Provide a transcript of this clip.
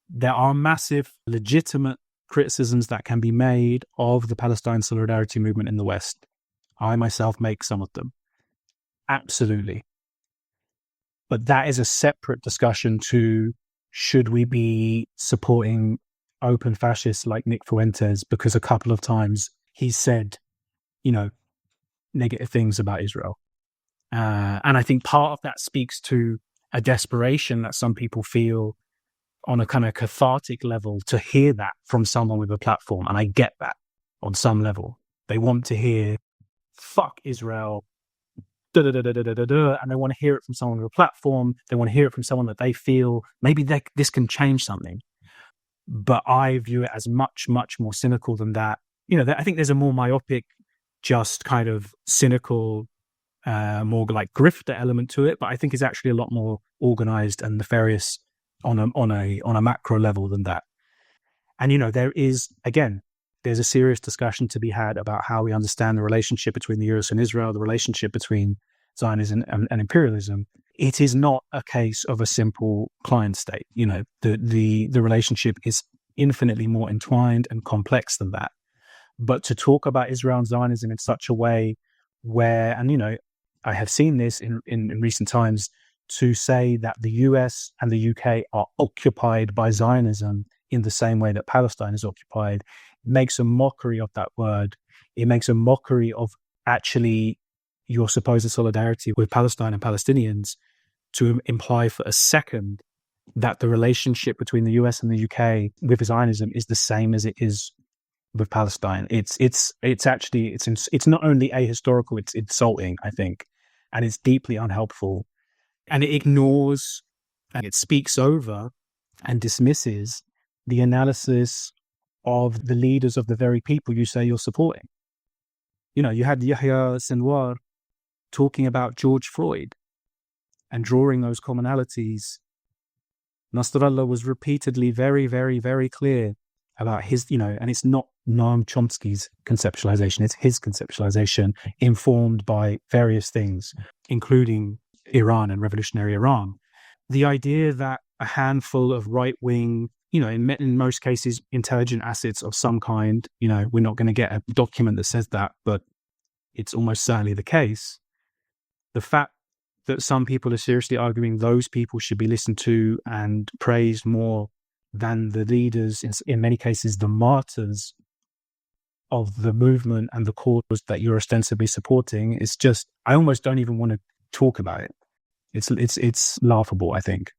there are massive, legitimate criticisms that can be made of the Palestine solidarity movement in the West. I myself make some of them. Absolutely. But that is a separate discussion to, should we be supporting open fascists like Nick Fuentes because a couple of times he said, negative things about Israel. And I think part of that speaks to a desperation that some people feel on a kind of cathartic level to hear that from someone with a platform. And I get that on some level. They want to hear, fuck Israel, and they want to hear it from someone with a platform. They want to hear it from someone that they feel maybe this can change something. But I view it as much, much more cynical than that. I think there's a more myopic, just kind of cynical, more like grifter element to it. But I think it's actually a lot more organized and nefarious on a macro level than that. And there's a serious discussion to be had about how we understand the relationship between the US and Israel, the relationship between Zionism and imperialism. It is not a case of a simple client state. The relationship is infinitely more entwined and complex than that. But to talk about Israel and Zionism in such a way where, I have seen this in recent times, to say that the US and the UK are occupied by Zionism in the same way that Palestine is occupied, makes a mockery of that word. It makes a mockery of actually your supposed solidarity with Palestine and Palestinians, to imply for a second that the relationship between the US and the UK with Zionism is the same as it is with Palestine. It's not only ahistorical, it's insulting, I think, and it's deeply unhelpful. And it ignores and it speaks over and dismisses the analysis of the leaders of the very people you say you're supporting. You had Yahya Sinwar talking about George Floyd and drawing those commonalities. Nasrallah was repeatedly very, very, very clear about his, and it's not Noam Chomsky's conceptualization, it's his conceptualization, informed by various things, including Iran and revolutionary Iran. The idea that a handful of right-wing, in most cases, intelligent assets of some kind, we're not going to get a document that says that, but it's almost certainly the case. The fact that some people are seriously arguing those people should be listened to and praised more than the leaders, in many cases, the martyrs of the movement and the cause that you're ostensibly supporting, is just, I almost don't even want to talk about it. It's laughable, I think.